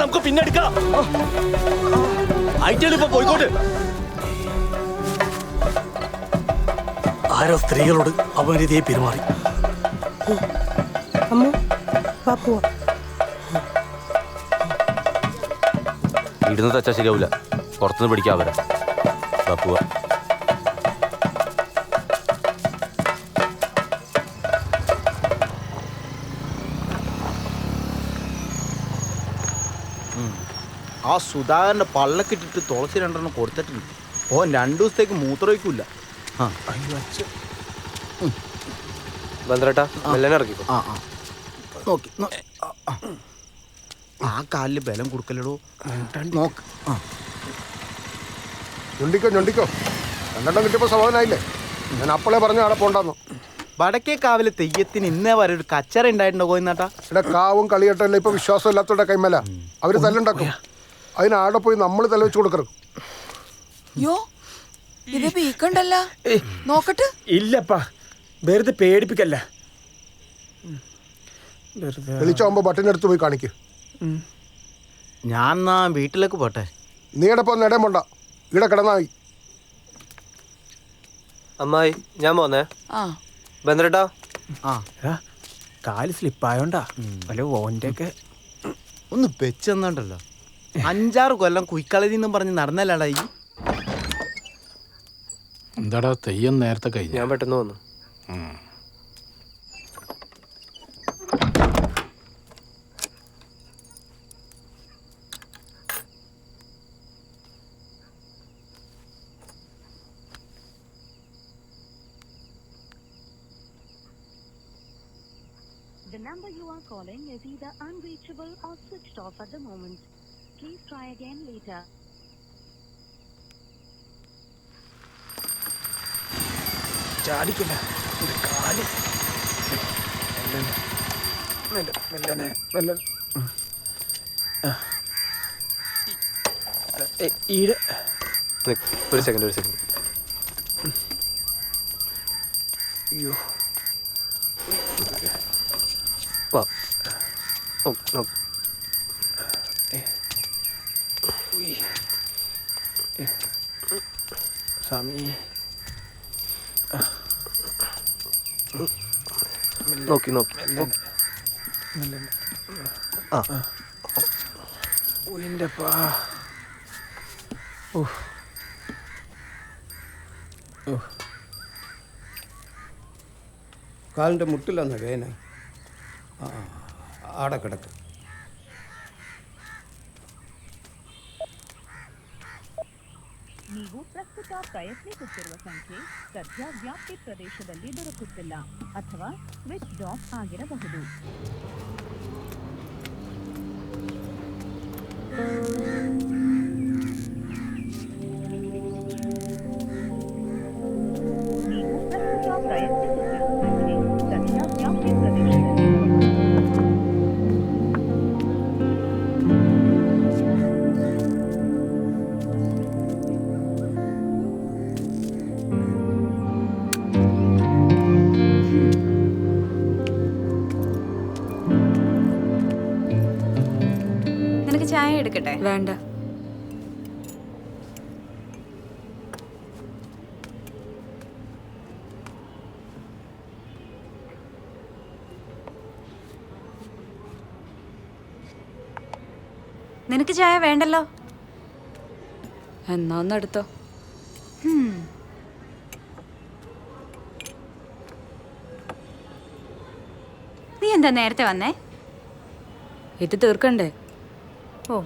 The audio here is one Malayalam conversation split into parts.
നമുക്ക് പിന്നെ എടുക്കാം. ഐറ്റലിപ്പോ പോയിക്കോട്ട്. ആരോ സ്ത്രീകളോട് അപമര്യാദയായി പെരുമാറി. ഇടുന്ന് തച്ചാ ശരിയാവില്ല, പുറത്തുനിന്ന് പിടിക്കാം അവരെ. പോവാ. ആ സുധാകരന്റെ പള്ളക്കിട്ടിട്ട് തുളസി 2 കൊടുത്തിട്ടുണ്ട്. ഓ 2 ദിവസത്തേക്ക് മൂത്രമൊഴിക്കൂല. നോക്കി ആ കാലില് ബലം കൊടുക്കലടോ. നോക്ക്. ഞൊണ്ടിക്കോ 2 കിട്ടിയപ്പോ സമാധാനായില്ലേ? ഞാൻ അപ്പോളെ പറഞ്ഞു അവിടെ പോണ്ടെന്നു. വടക്കേ കാവിലെ തെയ്യത്തിന് ഇന്നേ വരെ ഒരു കച്ചറ ഉണ്ടായിട്ടുണ്ടോ കോയിന്നാട്ടാ? ഇവിടെ കാവും കളിയട്ടല്ല ഇപ്പൊ വിശ്വാസം ഇല്ലാത്തവരുടെ കൈമല അവര് തല്ലുണ്ടാക്കും. അതിനാടെ പോയി നമ്മൾ തല വെച്ച് കൊടുക്കണം. നോക്കട്ടെ. ഇല്ലപ്പാ, വെറുതെ പേടിപ്പിക്കല്ല. വിളിച്ചാവുമ്പോ ബട്ടനെടുത്ത് പോയി കാണിക്ക്. ഞാൻ എന്നാ വീട്ടിലേക്ക് പോട്ടെ. നീ ഇടപ്പോ നേടം പോണ്ട, ഇവിടെ കിടന്നായി. അമ്മായി ഞാൻ പോന്നേ. ബന്ദ്രേട്ടാ, കാല് സ്ലിപ്പായോണ്ടാ വല്ല ഓൻ്റെ ഒക്കെ ഒന്ന് വെച്ചെന്നുണ്ടല്ലോ. 5-6 കൊല്ലം കുയിക്കളരിന്നും പറഞ്ഞ് നടന്നല്ലാടാ ഈ. എന്താടാ തെയ്യം നേരത്തെ കഴിഞ്ഞു? ഞാൻ പെട്ടെന്ന് വന്നു. The number you are calling is either unreachable or switched off at the moment. Please try again later. ചാടിക്കില്ല കാല്. മെല്ലനെ ഒരു സെക്കൻഡ്. അയ്യോ സ്വാമി, നോക്കി കാലിൻ്റെ മുട്ടിലെന്ന വേന ആടെ കിടക്ക്. ನೀವು ಪ್ರಸ್ತುತ ಪ್ರಯತ್ನಿಸುತ್ತಿರುವ ಸಂಖ್ಯೆ ಸದ್ಯ ವ್ಯಾಪ್ತಿ ಪ್ರದೇಶದಲ್ಲಿ ದೊರಕುತ್ತಿಲ್ಲ ಅಥವಾ ಸ್ವಿಚ್ ಆಫ್ ಆಗಿರಬಹುದು. ചായ എടുക്കട്ടെ? വേണ്ട. നിനക്ക് ചായ വേണ്ടല്ലോ. എന്നാ ഒന്ന് എടുത്തോ. നീ എന്താ നേരത്തെ വന്നേ? ഇത് തീർക്കണ്ടേ? ഓ,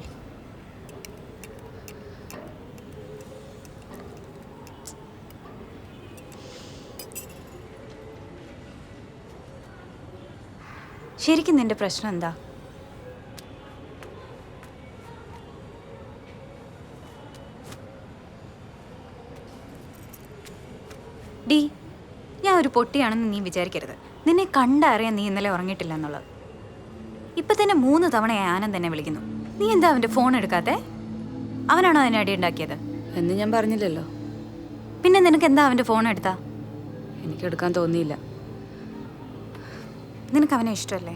ശരിക്കും നിന്റെ പ്രശ്നം എന്താ? ഡി, ഞാൻ ഒരു പൊട്ടിയാണെന്ന് നീ വിചാരിക്കരുത്. നിന്നെ കണ്ടറിയാൻ നീ ഇന്നലെ ഉറങ്ങിയിട്ടില്ല എന്നുള്ളത്. ഇപ്പൊ തന്നെ 3 തവണയായി ആനന്ദ് എന്നെ വിളിക്കുന്നു. നീ എന്താ അവന്റെ ഫോൺ എടുക്കാത്തെ? അവനാണോ അതിനെ അടി ഉണ്ടാക്കിയത്? എന്ന് ഞാൻ പറഞ്ഞില്ലല്ലോ. പിന്നെ നിനക്ക് എന്താ അവന്റെ ഫോൺ എടുത്താ? എനിക്കെടുക്കാൻ തോന്നിയില്ല. നിനക്ക് അവനെ ഇഷ്ടമല്ലേ?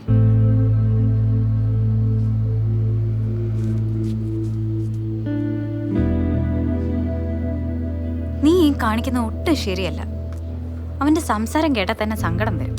നീ ഈ കാണിക്കുന്ന ഒട്ടും ശരിയല്ല. അവന്റെ സംസാരം കേട്ടാൽ തന്നെ സങ്കടം വരും.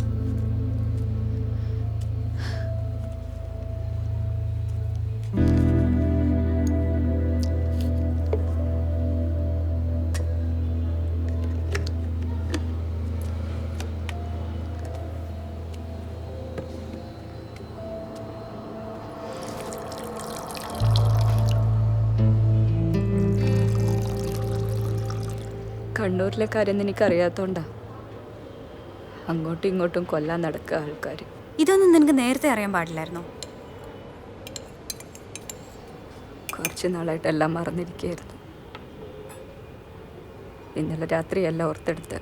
കണ്ണൂരിലെ കാര്യം എനിക്കറിയാത്തോണ്ടാ അങ്ങോട്ടും ഇങ്ങോട്ടും കൊല്ലാൻ നടക്കുക ആൾക്കാർ. ഇതൊന്നും നിനക്ക് നേരത്തെ അറിയാൻ പാടില്ലായിരുന്നോ? കുറച്ച് നാളായിട്ട് എല്ലാം മറന്നിരിക്കുകയായിരുന്നു. ഇന്നലെ രാത്രിയല്ല ഓർത്തെടുത്ത്.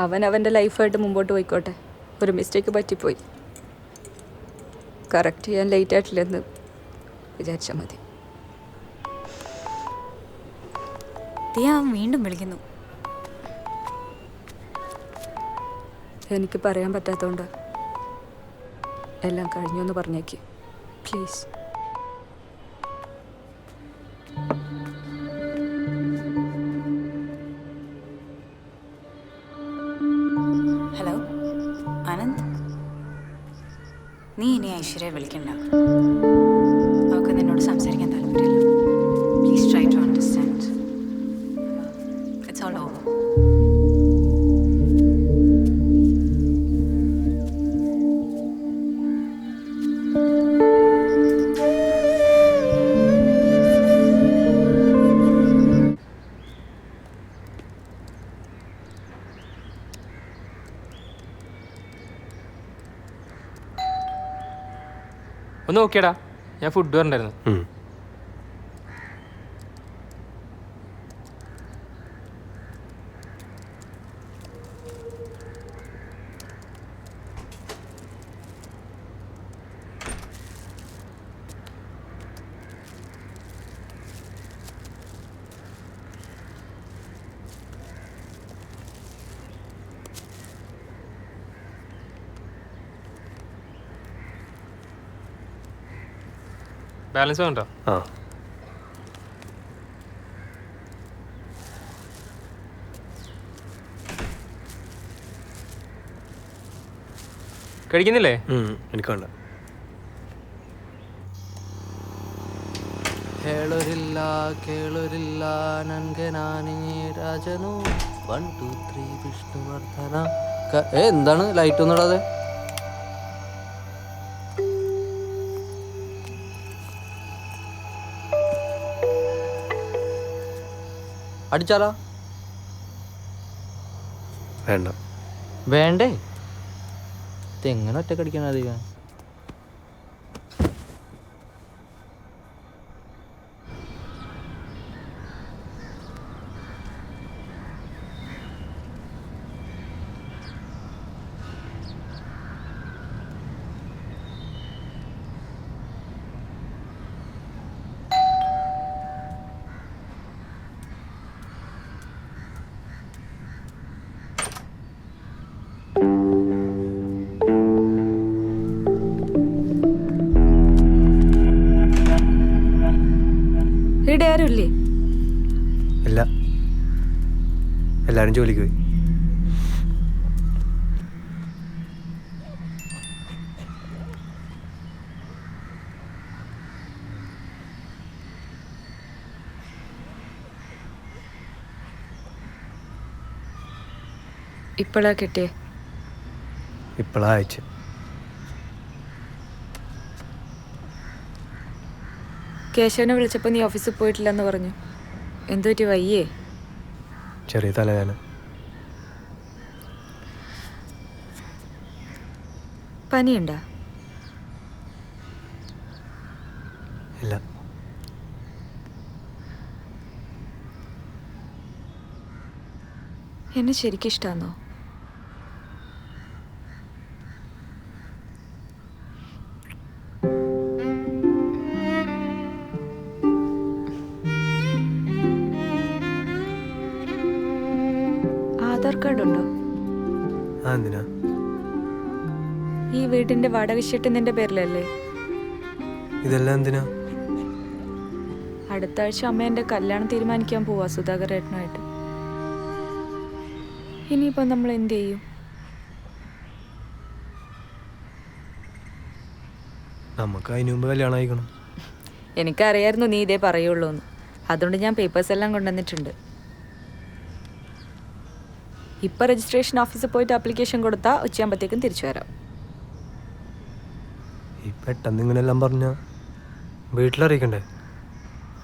അവൻ അവൻ്റെ ലൈഫായിട്ട് മുമ്പോട്ട് പോയിക്കോട്ടെ. ഒരു മിസ്റ്റേക്ക് പറ്റിപ്പോയി. കറക്റ്റ് ചെയ്യാൻ ലേറ്റ് ആയിട്ടില്ലെന്ന് വിചാരിച്ചാൽ മതി. അവൻ വീണ്ടും വിളിക്കുന്നു. എനിക്ക് പറയാൻ പറ്റാത്തതുകൊണ്ട് എല്ലാം കഴിഞ്ഞു എന്ന് പറഞ്ഞേക്ക് പ്ലീസ്. ഹലോ ആനന്ദ്, നീ ഇനി ഐശ്വര്യ വിളിക്കണ്ട. അവൾക്ക് നിന്നോട് സംസാരിക്കാൻ താല്പര്യമില്ല. Please try to understand. It's all over. ഒന്ന് നോക്കിയടാ, ഞാൻ ഫുഡ് പറഞ്ഞിരുന്നു. ബാലൻസ് വേണ്ടോ? ആ കഴിക്കുന്നില്ലേ? എനിക്ക് വേണ്ട. ಹೇಳೋರಿಲ್ಲ ಕೇಳೋರಿಲ್ಲ ನನಗೆ ನಾನೇ ರಾಜನು 1 2 3 വിഷ്ണുവർദ്ധന. എന്താണ് ലൈറ്റ് ഒന്നും ഇടാതെ? അടിച്ചാലാ? വേണ്ട. വേണ്ടേ? എങ്ങനെ ഒറ്റക്കടിക്കാൻ അധികം? ഇവിടെ ആരും ഇല്ലേ? ഇല്ല, എല്ലാവരും ജോലിക്ക് പോയി. ഇപ്പോഴാ കിട്ടിയേ? ഇപ്പോഴാ അയച്ചു. കേശവനെ വിളിച്ചപ്പോൾ നീ ഓഫീസിൽ പോയിട്ടില്ലെന്ന് പറഞ്ഞു. എന്തു പറ്റി, വയ്യേ? ചെറിയ തലവേദന. പനിയുണ്ടോ? ഇല്ല. എന്നെ ശരിക്കും ഇഷ്ടമാണോ? ആധാർ കാർഡ് ഉണ്ടോ? ആ, എന്തിനാ? ഈ വീടിന്റെ വാടക ഷീട്ട് നിന്റെ പേരിലല്ലേ? ഇതെല്ലാം എന്തിനാ? അടുത്ത ആഴ്ച അമ്മ എൻ്റെ കല്യാണം തീരുമാനിക്കാൻ പോവാ സുധാകർ ഏട്ടനുമായിട്ട്. ഇനിയിപ്പോൾ നമ്മൾ എന്ത് ചെയ്യും? നമുക്ക് അതിന് മുമ്പ് കല്യാണം അയക്കണം. എനിക്കറിയായിരുന്നു നീ ഇതേ പറയുള്ളൂ എന്ന്. അതുകൊണ്ട് ഞാൻ പേപ്പേഴ്സ് എല്ലാം കൊണ്ടുവന്നിട്ടുണ്ട്. ഇപ്പം രജിസ്ട്രേഷൻ ഓഫീസിൽ പോയിട്ട് ആപ്ലിക്കേഷൻ കൊടുത്താൽ ഉച്ചയാകുമ്പോഴത്തേക്കും തിരിച്ചു വരാം. ഈ പെട്ടെന്ന് ഇങ്ങനെല്ലാം പറഞ്ഞാൽ വീട്ടിലറിയിക്കണ്ടേ?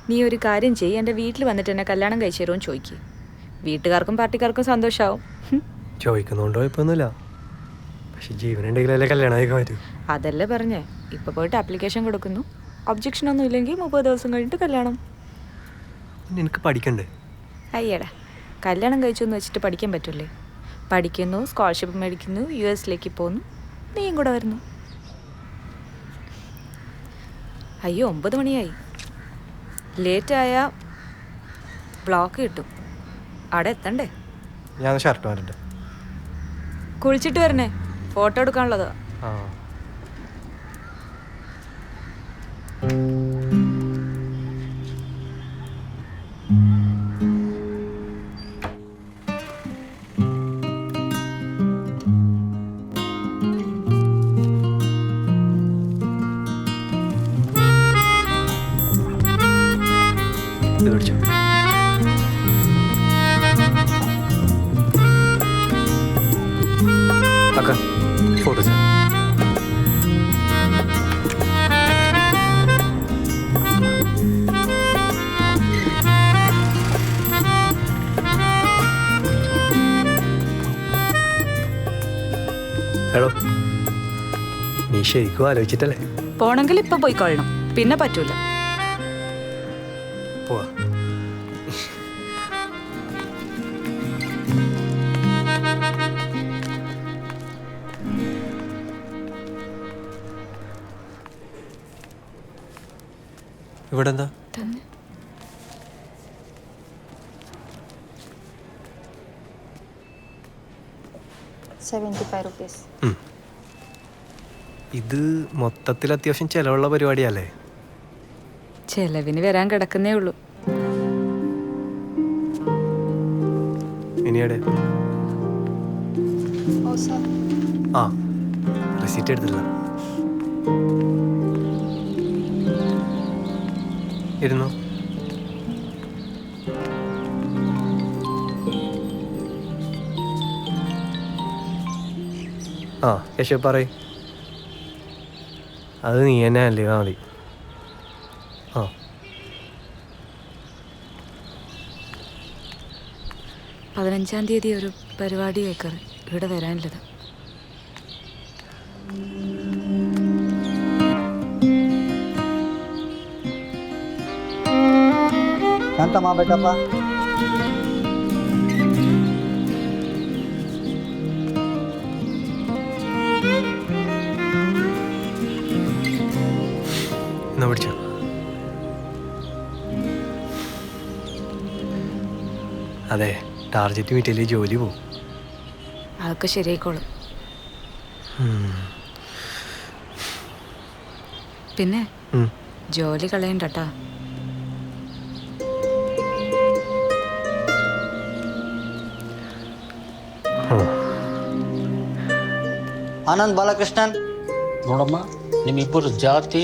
നീ ഒരു കാര്യം ചെയ്യ്, എൻ്റെ വീട്ടിൽ വന്നിട്ട് എന്നെ കല്യാണം കഴിച്ചു തരുമെന്ന് ചോദിക്കും. വീട്ടുകാർക്കും പാർട്ടിക്കാർക്കും സന്തോഷമാവും. ചോദിക്കുന്നതുകൊണ്ട് കുഴപ്പമൊന്നുമില്ല. പക്ഷെ ജീവനുണ്ടെങ്കിലല്ലേ കല്യാണം അയക്കാൻ പറ്റൂ. അതല്ലേ പറഞ്ഞേ. ഇപ്പോൾ പോയിട്ട് ആപ്ലിക്കേഷൻ കൊടുക്കുന്നു. ഒബ്ജെക്ഷൻ ഒന്നും ഇല്ലെങ്കിൽ 30 ദിവസം കഴിഞ്ഞിട്ട് കല്യാണം. നിനക്ക് പഠിക്കണ്ടേ? അയ്യടാ, കല്യാണം കഴിച്ചു എന്ന് വെച്ചിട്ട് പഠിക്കാൻ പറ്റില്ലേ? പഠിക്കുന്നു, സ്കോളർഷിപ്പ് മേടിക്കുന്നു, US പോകുന്നു, നീയും കൂടെ വരുന്നു. അയ്യോ 9 മണിയായി. ലേറ്റായ ബ്ലോക്ക് കിട്ടും. അവിടെ എത്തണ്ടേ? ഞാൻ ഷർട്ട് മാറട്ടെ. കുളിച്ചിട്ട് വരണേ, ഫോട്ടോ എടുക്കാനുള്ളതാ. ആ, ഇത് പിടിച്ചോ. അക്ക ഫോട്ടോസ്. ഹലോ, നീ ശരിക്കും ആലോചിച്ചിട്ടല്ലേ? പോണെങ്കിൽ ഇപ്പം പോയിക്കൊള്ളണം, പിന്നെ പറ്റൂല. പോവാ. ഇവിടെ എന്താ? ഇത് മൊത്തത്തിൽ അത്യാവശ്യം ചെലവുള്ള പരിപാടിയല്ലേ? ചെലവിന് വരാൻ കിടക്കുന്നേ ഉള്ളൂ. ഇനിയുടെ ആ റെസീറ്റ് എടുത്തില്ല. ഇരുന്നോ. ആ യശോ പറയ്. അത് നീ തന്നെ അല്ലേ മതി. ആ 15-ാം തീയതി ഒരു പരിപാടി കേൾക്കാറ് ഇവിടെ വരാനുള്ളത്. എന്നാ പിടിച്ചോ. അതെ, ടാർജറ്റ് മീറ്റിൽ ജോലി പോവും. അതൊക്കെ ശരിയായിക്കോളും. പിന്നെ ജോലി കളയണ്ടട്ടാ. ಆನಂದ್ ಬಾಲಕೃಷ್ಣನ್. ನೋಡಮ್ಮ, ನಿಮ್ಮಿಬ್ಬರು ಜಾತಿ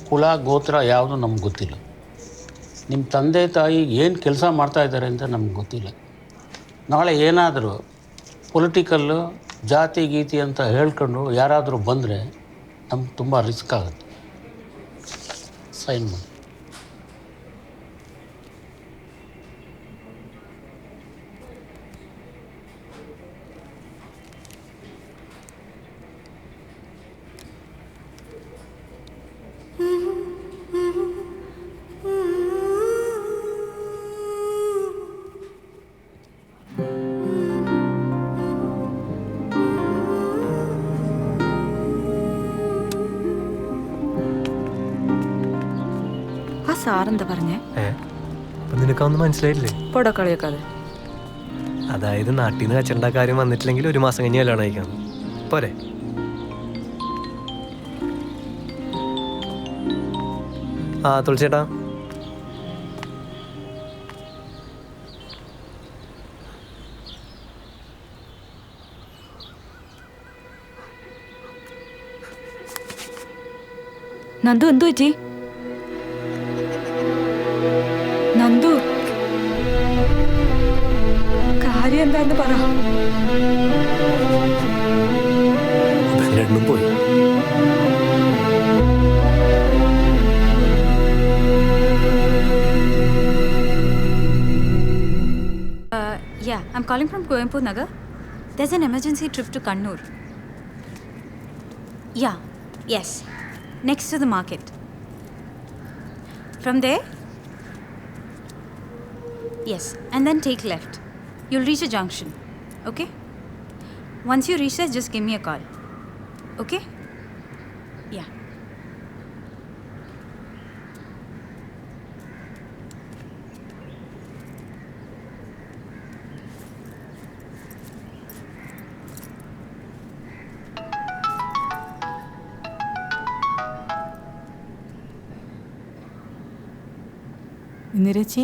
ಕುಲ ಗೋತ್ರ ಯಾವುದು ನಮ್ಗೆ ಗೊತ್ತಿಲ್ಲ. ನಿಮ್ಮ ತಂದೆ ತಾಯಿ ಏನು ಕೆಲಸ ಮಾಡ್ತಾ ಇದ್ದಾರೆ ಅಂತ ನಮ್ಗೆ ಗೊತ್ತಿಲ್ಲ. ನಾಳೆ ಏನಾದರೂ ಪೊಲಿಟಿಕಲ್ಲು ಜಾತಿ ಗೀತಿ ಅಂತ ಹೇಳ್ಕೊಂಡು ಯಾರಾದರೂ ಬಂದರೆ ನಮ್ಗೆ ತುಂಬ ರಿಸ್ಕ್ ಆಗುತ್ತೆ. ಸೈನ್ ಮಾಡಿ. ആ സാറെന്താ പറഞ്ഞേ? അപ്പം നിനക്കൊന്നും മനസ്സിലായില്ലേ? പൊടോ കളിയൊക്കാതെ. അതായത് നാട്ടിൽ നിന്ന് കച്ചണ്ട കാര്യം വന്നിട്ടില്ലെങ്കിൽ 1 മാസം കഴിഞ്ഞ് കല്യാണം കഴിക്കണം പോരെ? ആ തുളച്ചേട്ടാ, നന്ദു എന്തു പറ്റി? നന്ദു, കാര്യം എന്താന്ന് പറ. രണ്ടും പോയി. Yeah, I'm calling from Coimbatore Nagar. There's an emergency trip to Kannur. Yeah, yes, next to the market. From there? Yes, and then take left. You'll reach a junction, okay? Once you reach there, just give me a call, okay? Yeah. ഇന്ദിരച്ചി,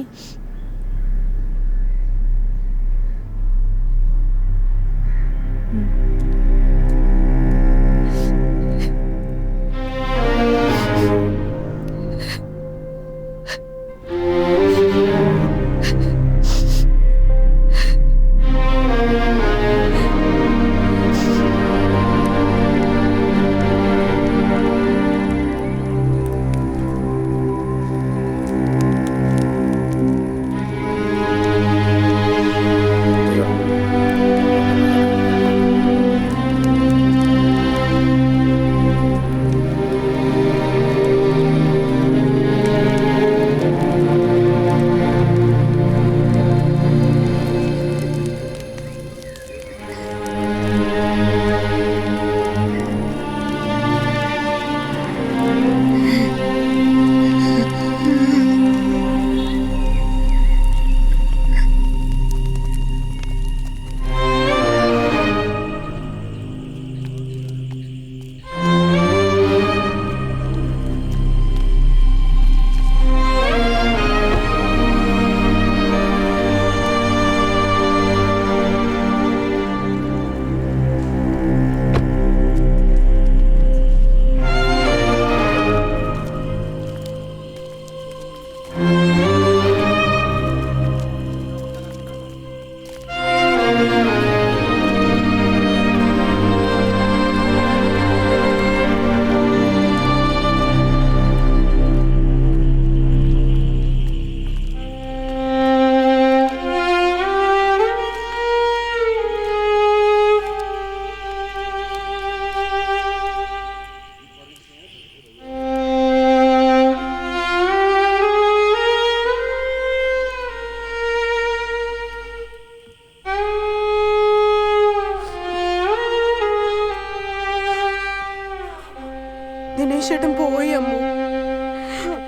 ദിനേശേട്ടൻ പോയി അമ്മു.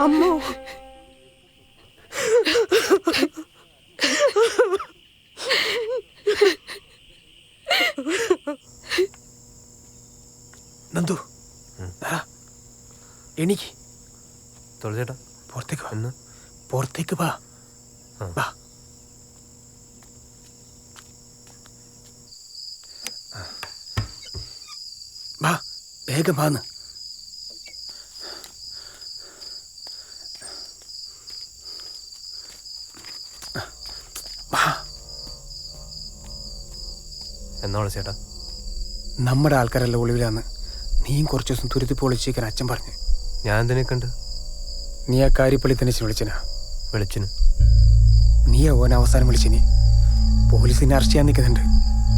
അമ്മു, നന്ദു എനിക്ക് തുളച്ചേട്ടാ പുറത്തേക്ക് വന്ന് പുറത്തേക്ക് വാ. വാ. വേഗം വാന്ന്. എന്നോളെ ചേട്ടാ, നമ്മുടെ ആൾക്കാരെല്ലാം ഒളിവിലാന്ന്. നീയും കുറച്ച് ദിവസം തുരുത്തി പൊളിച്ചേക്കാൻ അച്ഛൻ പറഞ്ഞു. ഞാൻ എന്തിനെ കണ്ട്? നീ ആ കാര്യപ്പള്ളി തന്നെ വിളിച്ചനാ? വിളിച്ചിന്. നീ ഓൻ അവസാനം വിളിച്ചിനി. പോലീസിനെ അറസ്റ്റ് ചെയ്യാൻ നിൽക്കുന്നുണ്ട്.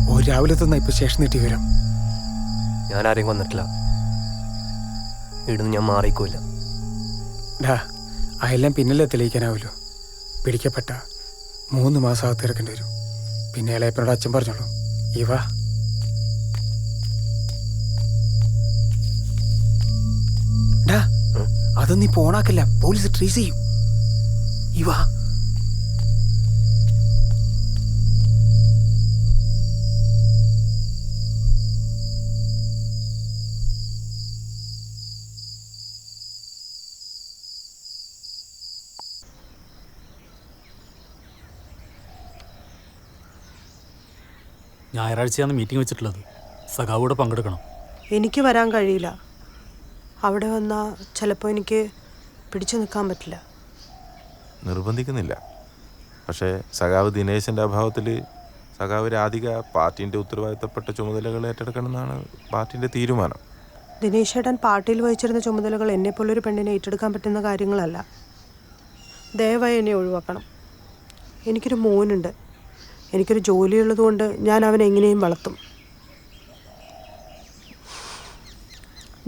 ഓ രാവിലെ തന്നെ ഇപ്പൊ സ്റ്റേഷൻ നീട്ടി വരാം. ഞാൻ ആരെയും കൊന്നിട്ടില്ല. ഇവിടുന്ന് ഞാൻ മാറിക്കൂല. ഡാ, അതെല്ലാം പിന്നല്ലേ തെളിയിക്കാനാവുമല്ലോ. പിടിക്കപ്പെട്ട 3 മാസം അകത്ത് ഇറക്കേണ്ടി വരും. പിന്നെ ഇളയപ്പനോട് അച്ഛൻ പറഞ്ഞോളൂ. ഇവ ഡാ, അതൊന്നും നീ പോണാക്കല്ല, പോലീസ് ട്രേസ് ചെയ്യും. ഇവ ഞായറാഴ്ചയാണ് മീറ്റിംഗ് വെച്ചിട്ടുള്ളത്. സഖാവൂടെ പങ്കെടുക്കണം. എനിക്ക് വരാൻ കഴിയില്ല. അവിടെ വന്നാൽ ചിലപ്പോൾ എനിക്ക് പിടിച്ചു നിൽക്കാൻ പറ്റില്ല. നിർബന്ധിക്കുന്നില്ല. പക്ഷേ സഖാവ് ദിനേശൻ്റെ അഭാവത്തിൽ സഖാവ് രാധിക പാർട്ടിൻ്റെ ഉത്തരവാദിത്തപ്പെട്ട ചുമതലകൾ ഏറ്റെടുക്കണമെന്നാണ് പാർട്ടിൻ്റെ തീരുമാനം. ദിനേശ് ചേട്ടൻ പാർട്ടിയിൽ വഹിച്ചിരുന്ന ചുമതലകൾ എന്നെപ്പോലൊരു പെണ്ണിനെ ഏറ്റെടുക്കാൻ പറ്റുന്ന കാര്യങ്ങളല്ല. ദയവായി എന്നെ ഒഴിവാക്കണം. എനിക്കൊരു മോനുണ്ട്. എനിക്കൊരു ജോലിയുള്ളതുകൊണ്ട് ഞാൻ അവനെ എങ്ങനെയും വളർത്തും.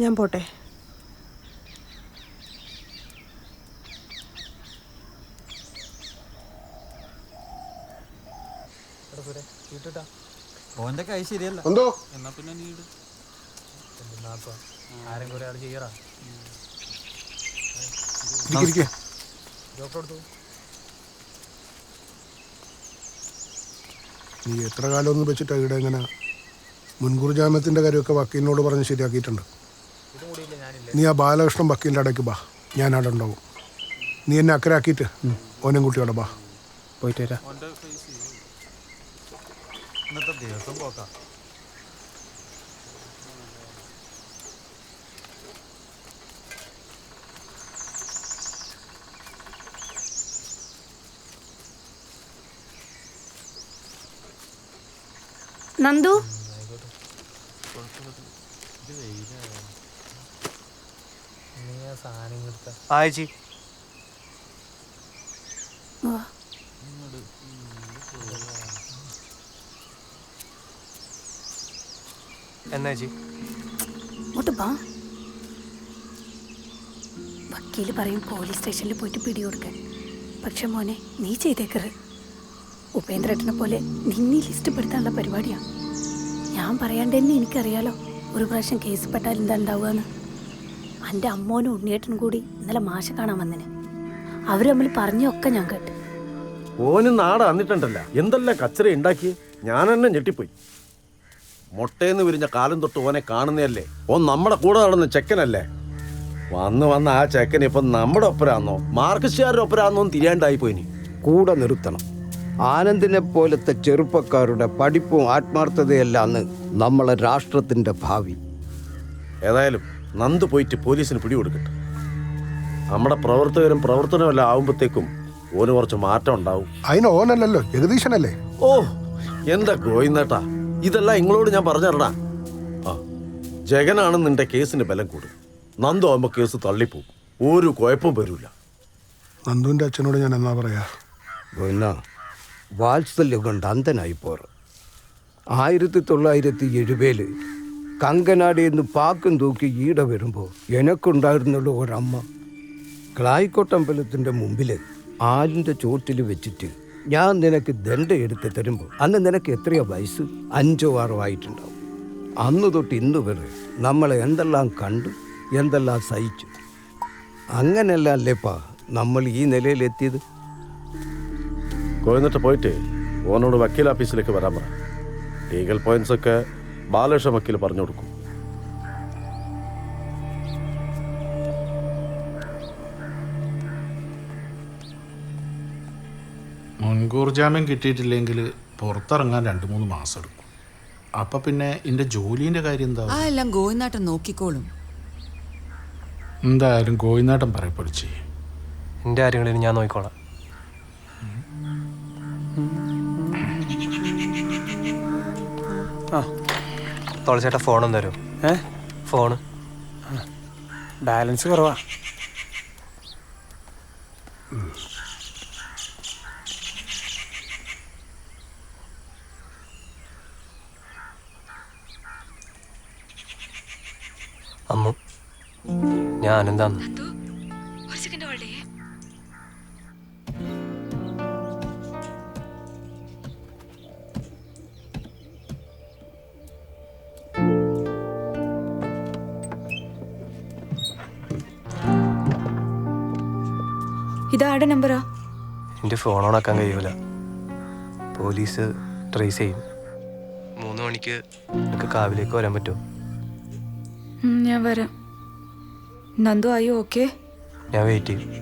ഞാൻ പോട്ടെ. ഓൻ്റെ കൈ ശരിയല്ല. എന്തോ എന്നാ പിന്നെ നീ ഇട്. ആരെങ്കിലും ഒരാൾ ചെയ്യറാ. നീ എത്ര കാലം ഒന്നും വെച്ചിട്ടാ ഇവിടെ എങ്ങനെ മുൻകൂർ ജാമ്യത്തിൻ്റെ കാര്യമൊക്കെ വക്കീലിനോട് പറഞ്ഞ് ശരിയാക്കിയിട്ടുണ്ട്. നീ ആ ബാലകൃഷ്ണൻ വക്കീലിൻ്റെ ഇടയ്ക്ക് ബാ, ഞാൻ അവിടെ ഉണ്ടാവും. നീ എന്നെ അക്കരാക്കിയിട്ട് ഓനും കുട്ടിയോടെ ബാ. പോയിട്ട് വരാം. ഇന്നത്തെ ദിവസം പോക്കാം. നന്ദു, ആയിച്ചി എന്നാ ചേച്ചി? ഇങ്ങോട്ട് വാ. വക്കീല് പറയും പോലീസ് സ്റ്റേഷനിൽ പോയിട്ട് പിടികൊടുക്കാൻ. പക്ഷെ മോനെ, നീ ചെയ്തേക്കരുത്. ഉപേന്ദ്രേട്ടനെ പോലെ നിന്നെ ലിസ്റ്റ് പെടുത്താനുള്ള പരിപാടിയാണ്. ഞാൻ പറയാണ്ട് തന്നെ എനിക്കറിയാലോ ഒരു പ്രാവശ്യം കേസ് പെട്ടാൽ എന്താ ഉണ്ടാവുകയെന്ന്. എൻ്റെ അമ്മോനും ഉണ്ണിയേട്ടനും കൂടി ഇന്നലെ മാഷ കാണാൻ വന്നിന്. അവർ തമ്മിൽ പറഞ്ഞൊക്കെ ഞാൻ കേട്ട്. ഓന് നാട് വന്നിട്ടുണ്ടല്ല, എന്തെല്ലാം കച്ചറ ഉണ്ടാക്കി. ഞാൻ തന്നെ ഞെട്ടിപ്പോയി. മുട്ടേന്ന് വിരിഞ്ഞ കാലം തൊട്ട് ഓനെ കാണുന്നതല്ലേ. ഓൻ നമ്മുടെ കൂടെ നടന്ന ചെക്കനല്ലേ. വന്ന് ആ ചെക്കൻ ഇപ്പം നമ്മുടെ ഒപ്പരാന്നോ മാർക്സിസ്റ്റുകാരുടെ ഒപ്പരാന്നോ തിരിയാണ്ടായി പോയിനി. കൂടെ നിർത്തണം. ആനന്ദിനെ പോലത്തെ ചെറുപ്പക്കാരുടെ പഠിപ്പും ആത്മാർത്ഥതയല്ലാന്ന് നമ്മളെ രാഷ്ട്രത്തിൻ്റെ ഭാവി. ഏതായാലും നന്ദു പോയിട്ട് പോലീസിന് പിടികൊടുക്കട്ടെ. നമ്മുടെ പ്രവർത്തകരും പ്രവർത്തനമെല്ലാം ആവുമ്പോഴത്തേക്കും ഓന് കുറച്ച് മാറ്റം ഉണ്ടാവും. അതിന് ഓനല്ലല്ലോ, ജഗദീശനല്ലേ. ഓ എന്താ ഗോയിന്നേട്ടാ, ഇതെല്ലാം നിങ്ങളോട് ഞാൻ പറഞ്ഞിരടാ. ആ ജഗനാണ് നിന്റെ കേസിന് ബലം കൂടും. നന്ദു ആകുമ്പോൾ കേസ് തള്ളിപ്പോവും. ഒരു കുഴപ്പം വരില്ല. നന്ദുവിൻ്റെ അച്ഛനോട് ഞാൻ എന്നാ പറയാ? വാത്സല്യം കൊണ്ട് അന്ധനായി പോറ്. 1970 കങ്കനാടിന്ന് പാക്കും തൂക്കി ഈട വരുമ്പോൾ എനക്കുണ്ടായിരുന്നുള്ള ഒരമ്മ ക്ലായിക്കോട്ടമ്പലത്തിൻ്റെ മുമ്പിൽ ആലിൻ്റെ ചോട്ടിൽ വെച്ചിട്ട് ഞാൻ നിനക്ക് ദണ്ഡ എടുത്ത് തരുമ്പോൾ അന്ന് നിനക്ക് എത്രയോ വയസ്സ്? 5 or 6 ആയിട്ടുണ്ടാവും. അന്ന് തൊട്ട് ഇന്ന് വരെ നമ്മളെ എന്തെല്ലാം കണ്ടു, എന്തെല്ലാം സഹിച്ചു. അങ്ങനെയല്ല അല്ലേപ്പാ നമ്മൾ ഈ നിലയിലെത്തിയത്. കോയന്നിട്ട് പോയിട്ട് ഓനോട് വക്കീൽ ഓഫീസിലേക്ക് വരാൻ പറ. ലീഗൽ പോയിന്റ്സ് ഒക്കെ ബാലകൃഷ്ണ വക്കീൽ പറഞ്ഞു കൊടുക്കും. മുൻകൂർ ജാമ്യം കിട്ടിയിട്ടില്ലെങ്കിൽ പുറത്തിറങ്ങാൻ 2-3 മാസം എടുക്കും. അപ്പൊ പിന്നെ എന്റെ ജോലിന്റെ കാര്യം എന്താ? ആ എല്ലാം ഗോവിനാട്ടൻ നോക്കിക്കോളും. എന്തായാലും ഗോവിനാട്ടൻ പറയപ്പൊടിച്ചേ. എൻ്റെ കാര്യങ്ങളിൽ ഞാൻ നോക്കിക്കോളാം. തുളച്ചേട്ടാ ഫോണൊന്നും തരും. ഫോണ് ബാലൻസ് കുറവാ. അമ്മ ഞാനെന്താന്ന് ഇതാരുടെ നമ്പറാ? എൻ്റെ ഫോൺ ഓണാക്കാൻ കഴിയൂല. പോലീസ് ട്രേസ് ചെയ്യും. 3 മണിക്ക് എനിക്ക് കാവിലേക്ക് വരാൻ പറ്റുമോ? ഞാൻ വരാം. നന്ദു ആയോ? ഓക്കെ, ഞാൻ വെയിറ്റ് ചെയ്യും.